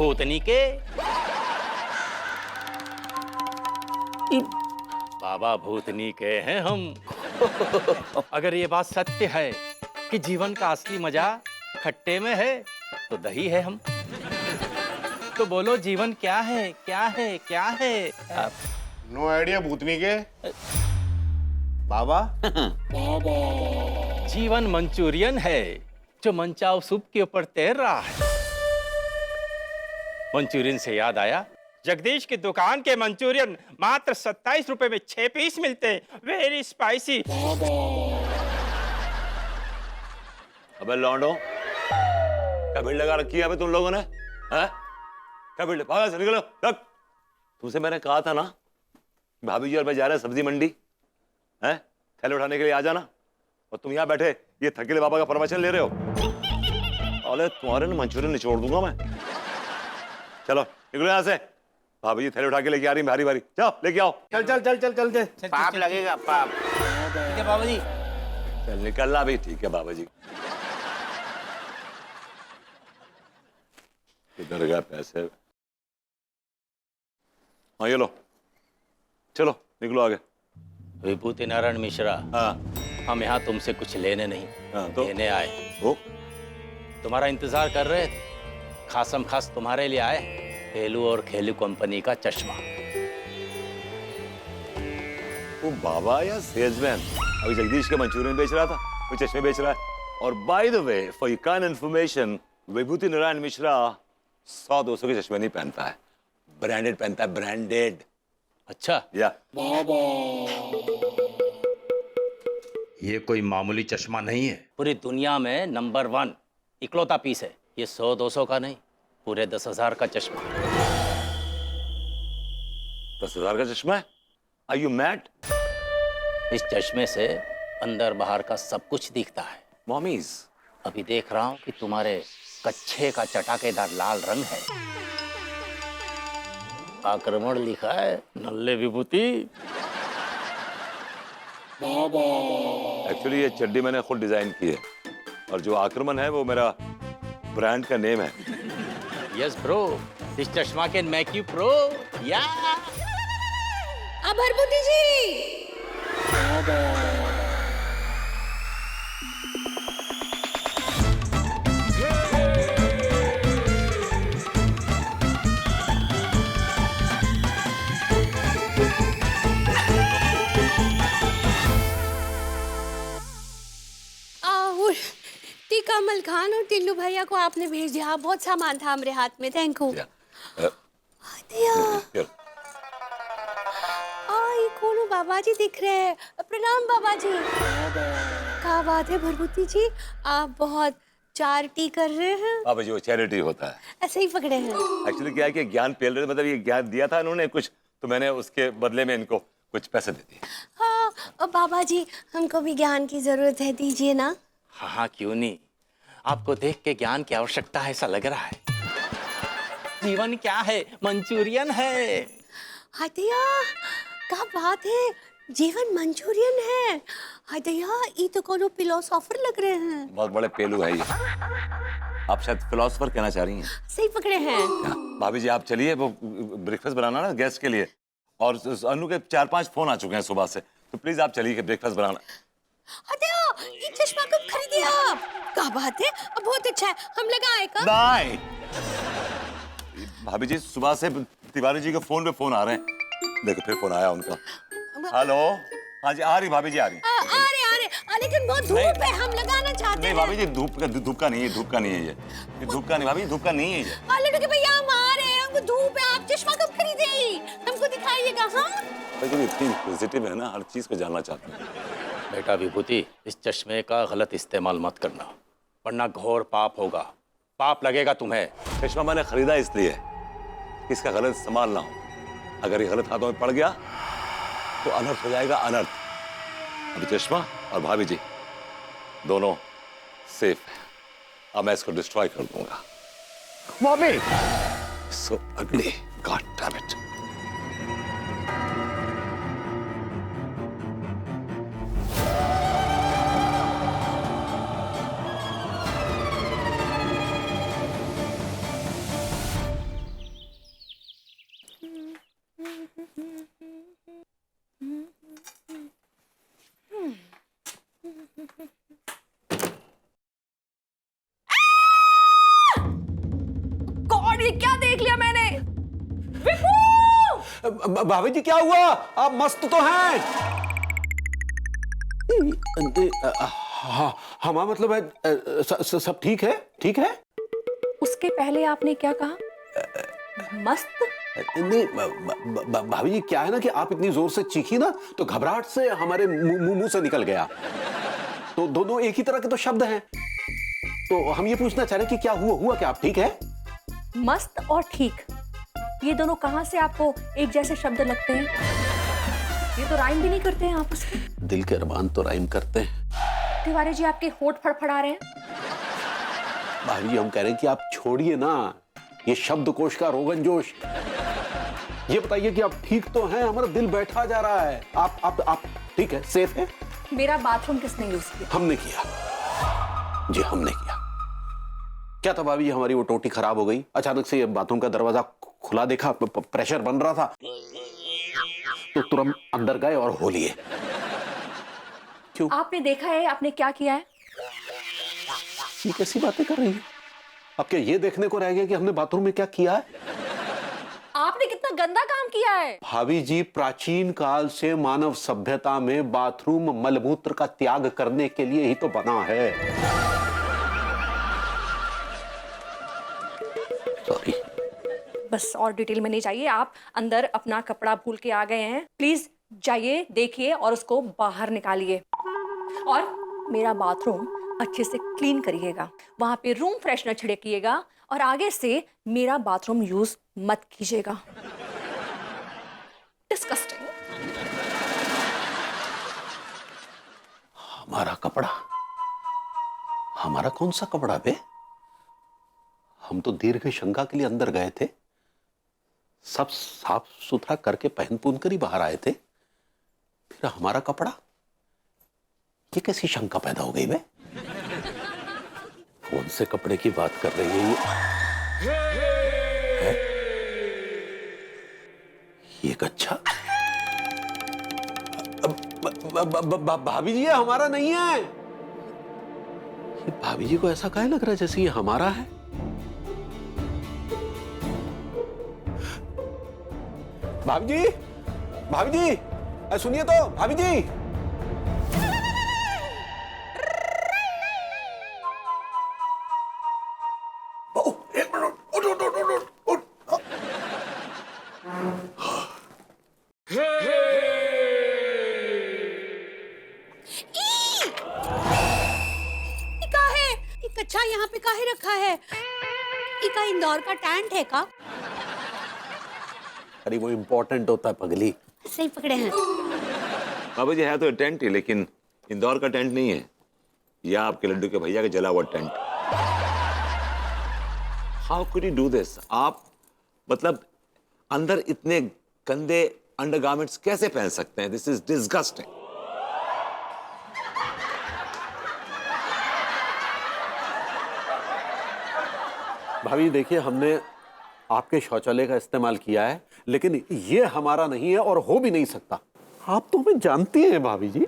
भूतनी के। बाबा भूतनी के हैं हम। अगर ये बात सत्य है कि जीवन का असली मजा खट्टे में है, तो दही है हम। तो बोलो जीवन क्या है, क्या है, क्या है? नो आइडिया भूतनी के बाबा। जीवन मंचूरियन है जो मंचाव सूप के ऊपर तैर रहा है। मंचूरियन से याद आया, जगदीश की दुकान के मंचूरियन मात्र 27 रुपए में 6 पीस मिलते हैं, वेरी स्पाइसी। अबे लौंडो, क्या भीड़ लगा रखी है अबे तुम लोगों ने? हैं? क्या भीड़? भागा से निकलो। रख। तुमसे मैंने कहा था ना, भाभी जी और मैं जा रहे हैं सब्जी मंडी, हैं? थैले उठाने के लिए आ जाना। और तुम यहाँ बैठे ये थकेले बाबा का परमिशन ले रहे हो? अरे तुम्हारे ना मंचूरियन निचोड़ दूंगा मैं। चलो निकलो यहाँ से। भाभी जी थैले उठा के लेके आ रही भारी भारी। जाओ लेके आओ। चल चल चल चल चल चल। पाप लगेगा पाप। ठीक है बाबा जी। चल निकलना भी। ठीक है बाबा जी। इधर गया पैसे। हाँ ये लो। चलो निकलो आगे। विभूति नारायण मिश्रा, हाँ हम यहाँ तुमसे कुछ लेने नहीं, हाँ तो लेने आए। वो तुम्हारा इंतजार कर रहे थे, खासम खास तुम्हारे लिए आए। खेलू और खेलू कंपनी का चश्मा। वो बाबा या सेल्समैन अभी जगदीश के मंचूरियन बेच रहा था, वो चश्मे बेच रहा है। और by the way for your kind information, Vibhuti Narayan Mishra 100-200 के चश्मे नहीं पहनता है, ब्रांडेड पहनता है, ब्रांडेड। अच्छा, या ये कोई मामूली चश्मा नहीं है, पूरी दुनिया में नंबर 1 इकलौता पीस है। ये 100-200 का नहीं, पूरे 10,000 का चश्मा। 10,000 का चश्मा है? Are you mad? इस चश्मे से अंदर बाहर का सब कुछ दिखता है। मॉमीज, अभी देख रहा हूँ कि तुम्हारे कच्छे का चटाकेदार लाल रंग है, आक्रमण लिखा है, नल्ले विभूति। एक्चुअली ये चड्डी मैंने खुद डिजाइन की है, और जो आक्रमण है वो मेरा ब्रांड का नेम है। यस ब्रो, दिस चश्मा कैन मेक यू प्रो। या भरभूति जी। कमल खान और टिल्लू भैया को आपने भेज दिया, बहुत सामान था हमारे हाथ में। Thank you. कोनो बाबा जी दिख रहे हैं। प्रणाम बाबा जी। क्या बात है भरभूति जी, आप बहुत चैरिटी कर रहे हैं। बाबा जी वो चैरिटी होता है, ऐसे ही पकड़े हैं। एक्चुअली क्या है कि ज्ञान पेल रहे, मतलब ये ज्ञान दिया था इन्होंने कुछ, तो मैंने उसके बदले में इनको कुछ पैसे दे दिए। हाँ बाबा जी, हमको भी ज्ञान की जरूरत है, दीजिए ना। हाँ क्यों नहीं, आपको देख के ज्ञान की आवश्यकता है ऐसा लग रहा है। जीवन क्या है, मंचूरियन है। हतिया क्या बात है, जीवन मंचूरियन है। हतिया ये तो कोनो फिलोसोफर लग रहे हैं। बहुत बड़े पेलू है ये। आप शायद फिलोसोफर कहना चाह रही हैं। सही पकड़े हैं। भाभी जी आप चलिए, वो ब्रेकफास्ट बनाना ना गेस्ट के लिए, और अनु के 4-5 फोन आ चुके हैं सुबह से, तो प्लीज आप चलिए ब्रेकफास्ट बनाना। हतिया ये चश्मा कब खरीदे आप? क्या बात है, बहुत अच्छा है, हम लगाए का? नहीं भाभी जी, सुबह से तिवारी जी के फोन पे फोन आ रहे हैं। देखो फिर फोन आया उनका। हेलो, हाँ जी आ रही भाभी जी, आ रही। आ रहे लेकिन बहुत धूप है, हम लगाना चाहते हैं। नहीं भाभी जी, धूप का नहीं है, धूप का नहीं है ये धूप का नहीं भाभी, धूप का नहीं है ये। लड्डू के भैया हम आ रहे हैं, हमको धूप है, आप चश्मा कब खरीदे? हमको दिखाइएगा। हाँ लेकिन इतनी पॉजिटिव है ना, हर चीज को जानना चाहते हैं। बेटा विभूति, इस चश्मे का गलत इस्तेमाल मत करना, वरना घोर पाप होगा, पाप लगेगा तुम्हें। चश्मा मैंने खरीदा इसलिए कि इसका गलत इस्तेमाल ना हो। अगर ये गलत हाथों में पड़ गया तो अनर्थ हो जाएगा, अनर्थ। अभी चश्मा और भाभी जी दोनों सेफ है, अब मैं इसको डिस्ट्रॉय कर दूंगा। मम्मी सो अगली, गॉड डैम इट। भाभी जी क्या हुआ? आप मस्त तो हैं। हाँ हमारा मतलब है सब ठीक है, ठीक है। उसके पहले आपने क्या कहा? मस्त? नहीं भाभी जी क्या है ना कि आप इतनी जोर से चीखी ना तो घबराहट से हमारे मुंह से निकल गया। तो दोनों एक ही तरह के तो शब्द हैं। तो हम ये पूछना चाह रहे हैं कि क्या हुआ क्या? आप ठीक है? मस्त और ठीक, ये दोनों कहां से आपको एक जैसे शब्द लगते हैं? ये तो राइम भी नहीं करते हैं आपस में। दिल के अरमान तो राइम करते हैं। तिवारी जी आपके होंठ फड़फड़ा रहे हैं। भाभी जी हम कह रहे हैं कि आप छोड़िए ना ये शब्दकोश का रोगन जोश। ये बताइए कि आप ठीक तो हैं? हमारा दिल बैठा जा रहा है। आप ठीक है, सेफ है? मेरा बाथरूम किसने यूज किया? हमने किया जी, हमने किया। क्या था भाभी जी, हमारी वो टोटी खराब हो गई। अचानक से ये बाथरूम का दरवाजा खुला देखा, प्रेशर बन रहा था तो तुरंत अंदर गए और हो लिए। क्यों? आपने देखा है आपने क्या किया है? ये कैसी बातें कर रही है? अब क्या ये देखने को रह गया कि हमने बाथरूम में क्या किया है? आपने कितना गंदा काम किया है। भाभी जी प्राचीन काल से मानव सभ्यता में बाथरूम मलमूत्र का त्याग करने के लिए ही तो बना है। सॉरी। बस और डिटेल में नहीं चाहिए। आप अंदर अपना कपड़ा भूल के आ गए हैं, प्लीज जाइए, देखिए और उसको बाहर निकालिए। और मेरा बाथरूम अच्छे से क्लीन करिएगा, वहां पे रूम फ्रेशनर छिड़किएगा और आगे से मेरा बाथरूम यूज मत कीजिएगा। डिस्गस्टिंग। हमारा कपड़ा? हमारा कौन सा कपड़ा बे? हम तो दीर्घ शंका के लिए अंदर गए थे, सब साफ सुथरा करके पहन पुन कर ही बाहर आए थे, फिर हमारा कपड़ा? ये कैसी शंका पैदा हो गई बे? कौन से कपड़े की बात कर रही है ये? ये कच्छा? भाभी जी ये हमारा नहीं है। ये भाभी जी को ऐसा काहे लग रहा है जैसे ये हमारा है? भाभी जी, भाभी जी, सुनिए तो भाभी जी। अच्छा यहाँ पे काहे रखा है? इका इंदौर का टेंट है का? अरे वो इम्पोर्टेंट होता है पगली। सही पकड़े हैं। बाबू जी है तो टेंट ही, लेकिन इंदौर का टेंट नहीं है, यह आपके लड्डू के भैया के जला हुआ tent. How could you do this? आप मतलब अंदर इतने गंदे अंडरगारमेंट्स कैसे पहन सकते हैं? This is disgusting. भाभी देखिए हमने आपके शौचालय का इस्तेमाल किया है, लेकिन ये हमारा नहीं है और हो भी नहीं सकता। आप तो हमें जानती हैं भाभी जी।